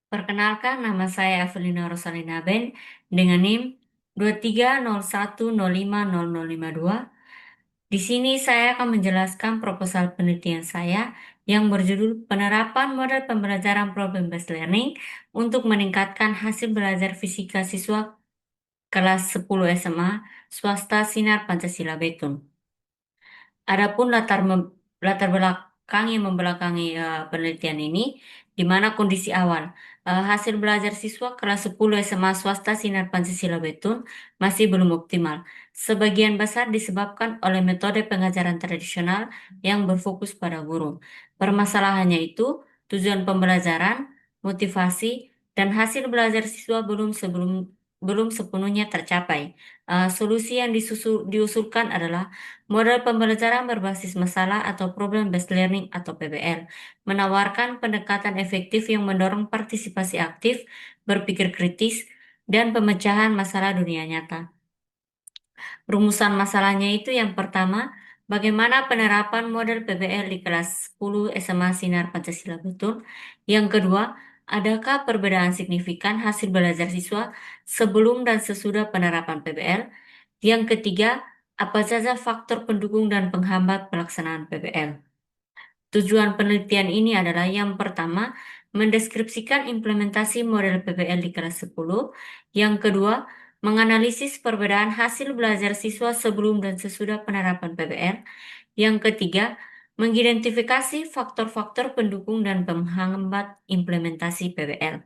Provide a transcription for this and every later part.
Perkenalkan, nama saya Evelina Rosalina Ben dengan NIM 23010500502. Di sini saya akan menjelaskan proposal penelitian saya yang berjudul Penerapan Model Pembelajaran Problem-Based Learning untuk meningkatkan hasil belajar fisika siswa kelas 10 SMA swasta Sinar Pancasila Betun. Adapun latar belakang yang membelakangi penelitian ini, di mana kondisi awal hasil belajar siswa kelas 10 SMA swasta Sinar Pancasila Betun masih belum optimal. Sebagian besar disebabkan oleh metode pengajaran tradisional yang berfokus pada guru. Permasalahannya itu tujuan pembelajaran, motivasi, dan hasil belajar siswa belum sepenuhnya tercapai. Solusi yang diusulkan adalah model pembelajaran berbasis masalah atau problem-based learning atau PBL, menawarkan pendekatan efektif yang mendorong partisipasi aktif, berpikir kritis, dan pemecahan masalah dunia nyata. Rumusan masalahnya itu yang pertama, bagaimana penerapan model PBL di kelas 10 SMA Sinar Pancasila Betul. Yang kedua, adakah perbedaan signifikan hasil belajar siswa sebelum dan sesudah penerapan PBL? Yang ketiga, apa saja faktor pendukung dan penghambat pelaksanaan PBL? Tujuan penelitian ini adalah yang pertama, mendeskripsikan implementasi model PBL di kelas 10. Yang kedua, menganalisis perbedaan hasil belajar siswa sebelum dan sesudah penerapan PBL. Yang ketiga, mengidentifikasi faktor-faktor pendukung dan penghambat implementasi PBL.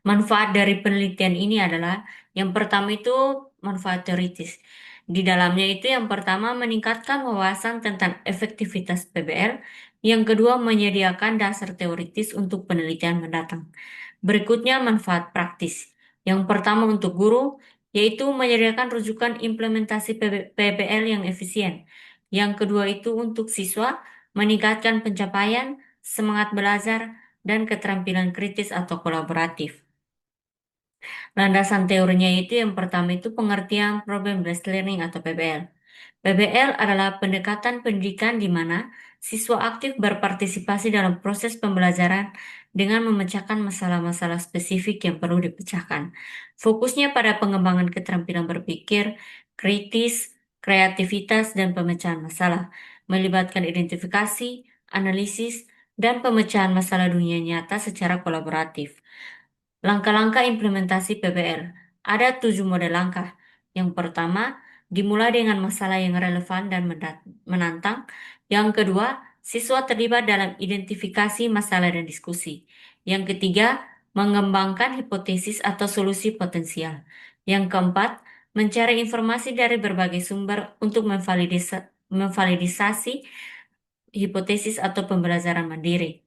Manfaat dari penelitian ini adalah yang pertama itu manfaat teoritis. Di dalamnya itu yang pertama meningkatkan wawasan tentang efektivitas PBL, yang kedua menyediakan dasar teoritis untuk penelitian mendatang. Berikutnya manfaat praktis. Yang pertama untuk guru, yaitu menyediakan rujukan implementasi PBL yang efisien. Yang kedua itu untuk siswa, meningkatkan pencapaian, semangat belajar, dan keterampilan kritis atau kolaboratif. Landasan teorinya itu yang pertama itu pengertian Problem Based Learning atau PBL. PBL adalah pendekatan pendidikan di mana siswa aktif berpartisipasi dalam proses pembelajaran dengan memecahkan masalah-masalah spesifik yang perlu dipecahkan. Fokusnya pada pengembangan keterampilan berpikir, kritis, kreativitas, dan pemecahan masalah, melibatkan identifikasi, analisis, dan pemecahan masalah dunia nyata secara kolaboratif. Langkah-langkah implementasi PBL. Ada 7 model langkah. Yang pertama, dimulai dengan masalah yang relevan dan menantang. Yang kedua, siswa terlibat dalam identifikasi masalah dan diskusi. Yang ketiga, mengembangkan hipotesis atau solusi potensial. Yang keempat, mencari informasi dari berbagai sumber untuk memvalidisasi hipotesis atau pembelajaran mandiri.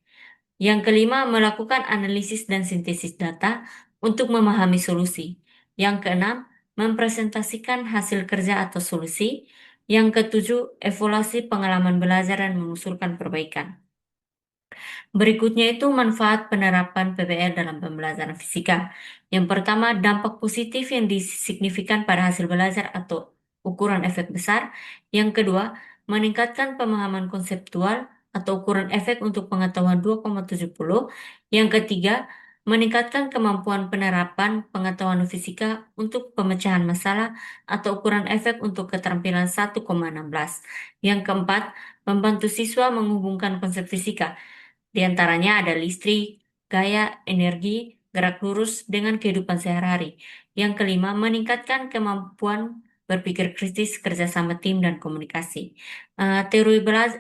Yang kelima, melakukan analisis dan sintesis data untuk memahami solusi. Yang keenam, mempresentasikan hasil kerja atau solusi. Yang ketujuh, evaluasi pengalaman belajar dan mengusulkan perbaikan. Berikutnya itu manfaat penerapan PBL dalam pembelajaran fisika. Yang pertama, dampak positif yang disignifikan pada hasil belajar atau ukuran efek besar. Yang kedua, meningkatkan pemahaman konseptual atau ukuran efek untuk pengetahuan 2,70. Yang ketiga, meningkatkan kemampuan penerapan pengetahuan fisika untuk pemecahan masalah atau ukuran efek untuk keterampilan 1,16. Yang keempat, membantu siswa menghubungkan konsep fisika. Di antaranya ada listrik, gaya, energi, gerak lurus dengan kehidupan sehari-hari. Yang kelima, meningkatkan kemampuan berpikir kritis, kerjasama tim, dan komunikasi.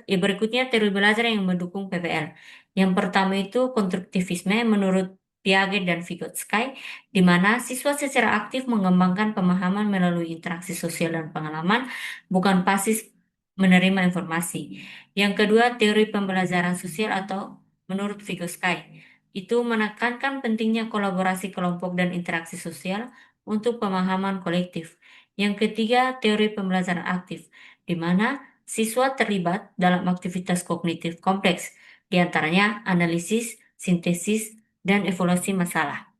Berikutnya teori belajar yang mendukung PBL. Yang pertama itu konstruktivisme menurut Piaget dan Vygotsky, di mana siswa secara aktif mengembangkan pemahaman melalui interaksi sosial dan pengalaman, bukan pasif menerima informasi. Yang kedua, teori pembelajaran sosial atau menurut Vygotsky, itu menekankan pentingnya kolaborasi kelompok dan interaksi sosial untuk pemahaman kolektif. Yang ketiga, teori pembelajaran aktif, di mana siswa terlibat dalam aktivitas kognitif kompleks, di antaranya analisis, sintesis, dan evaluasi masalah.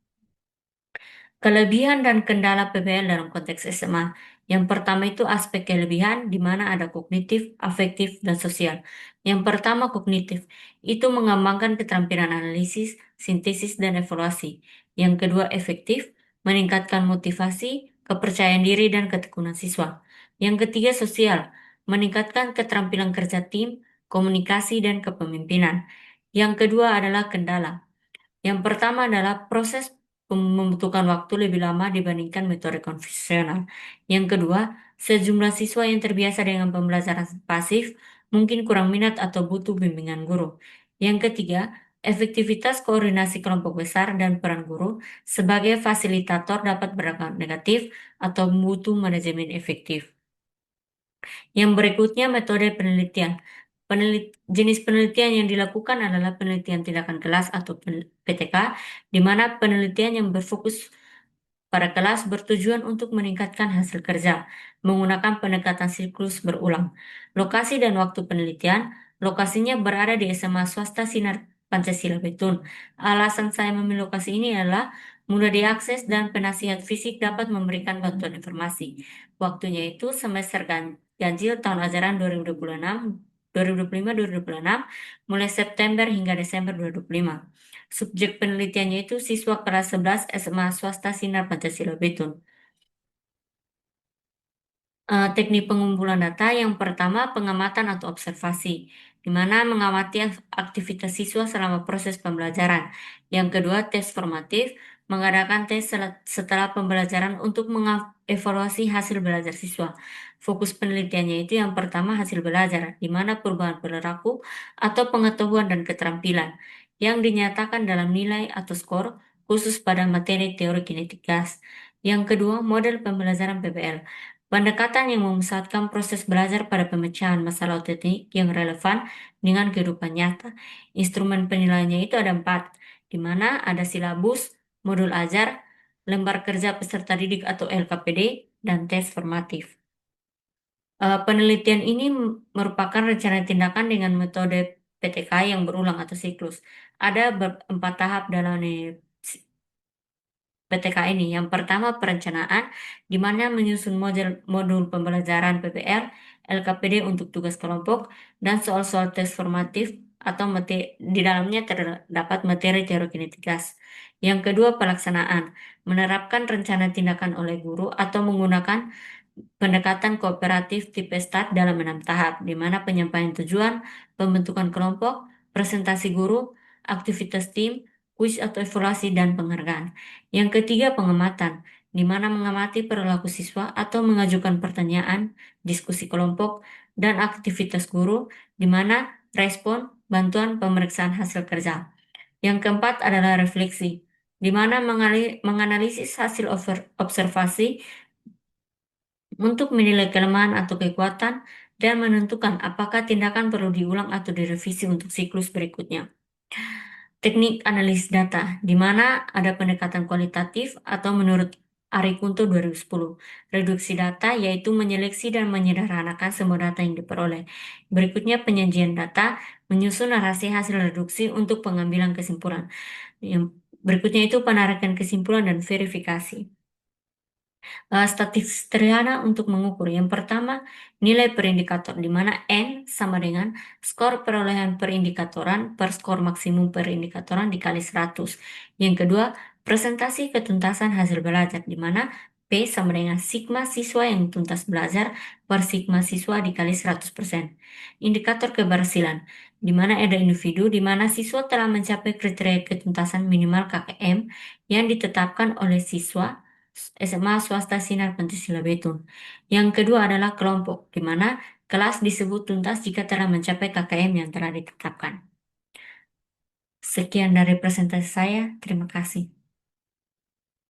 Kelebihan dan kendala PBL dalam konteks SMA. Yang pertama itu aspek kelebihan di mana ada kognitif, afektif, dan sosial. Yang pertama kognitif, itu mengembangkan keterampilan analisis, sintesis, dan evaluasi. Yang kedua, efektif, meningkatkan motivasi, kepercayaan diri, dan ketekunan siswa. Yang ketiga, sosial, meningkatkan keterampilan kerja tim, komunikasi, dan kepemimpinan. Yang kedua adalah kendala. Yang pertama adalah proses membutuhkan waktu lebih lama dibandingkan metode konvensional. Yang kedua, sejumlah siswa yang terbiasa dengan pembelajaran pasif mungkin kurang minat atau butuh bimbingan guru. Yang ketiga, efektivitas koordinasi kelompok besar dan peran guru sebagai fasilitator dapat berdampak negatif atau butuh manajemen efektif. Yang berikutnya metode penelitian. Jenis penelitian yang dilakukan adalah penelitian tindakan kelas atau PTK, di mana penelitian yang berfokus pada kelas bertujuan untuk meningkatkan hasil kerja, menggunakan pendekatan siklus berulang. Lokasi dan waktu penelitian, lokasinya berada di SMA swasta Sinar Pancasila Betun. Alasan saya memilih lokasi ini adalah mudah diakses dan penasihat fisik dapat memberikan bantuan informasi. Waktunya itu semester ganjil tahun ajaran 2026, 2025-2026, mulai September hingga Desember 2025. Subjek penelitiannya itu siswa kelas 11 SMA swasta Sinar Pancasila Betun. Teknik pengumpulan data yang pertama pengamatan atau observasi, di mana mengamati aktivitas siswa selama proses pembelajaran. Yang kedua, tes formatif, mengadakan tes setelah pembelajaran untuk mengevaluasi hasil belajar siswa. Fokus penelitiannya itu yang pertama hasil belajar, di mana perubahan perilaku atau pengetahuan dan keterampilan yang dinyatakan dalam nilai atau skor khusus pada materi teori kinetik gas. Yang kedua, model pembelajaran PBL. Pendekatan yang memusatkan proses belajar pada pemecahan masalah teknik yang relevan dengan kehidupan nyata. Instrumen penilaiannya itu ada 4, di mana ada silabus, modul ajar, lembar kerja peserta didik atau LKPD, dan tes formatif. Penelitian ini merupakan rencana tindakan dengan metode PTK yang berulang atau siklus. Ada 4 tahap dalam PTK ini. Yang pertama perencanaan, di mana menyusun modul pembelajaran PBL, LKPD untuk tugas kelompok, dan soal-soal tes formatif atau di dalamnya terdapat materi teori kinetik gas. Yang kedua pelaksanaan, menerapkan rencana tindakan oleh guru atau menggunakan pendekatan kooperatif tipe START dalam 6 tahap, di mana penyampaian tujuan, pembentukan kelompok, presentasi guru, aktivitas tim, kuis atau evaluasi, dan penghargaan. Yang ketiga, pengamatan, di mana mengamati perilaku siswa atau mengajukan pertanyaan, diskusi kelompok, dan aktivitas guru, di mana respon, bantuan, pemeriksaan hasil kerja. Yang keempat adalah refleksi, di mana menganalisis hasil observasi untuk menilai kelemahan atau kekuatan dan menentukan apakah tindakan perlu diulang atau direvisi untuk siklus berikutnya. Teknik analisis data, di mana ada pendekatan kualitatif atau menurut Ari Kunto 2010, reduksi data yaitu menyeleksi dan menyederhanakan semua data yang diperoleh. Berikutnya penyajian data, menyusun narasi hasil reduksi untuk pengambilan kesimpulan. Yang berikutnya itu penarikan kesimpulan dan verifikasi. Statistik sederhana untuk mengukur. Yang pertama, nilai per indikator, di mana N sama dengan skor perolehan per indikatoran per skor maksimum per indikatoran dikali 100. Yang kedua, presentasi ketuntasan hasil belajar, di mana P sama dengan sigma siswa yang tuntas belajar per sigma siswa dikali 100%. Indikator keberhasilan, di mana ada individu di mana siswa telah mencapai kriteria ketuntasan minimal KKM yang ditetapkan oleh siswa SMA swasta Sinar Pancasila Betun. Yang kedua adalah kelompok, di mana kelas disebut tuntas jika telah mencapai KKM yang telah ditetapkan. Sekian dari presentasi saya, terima kasih.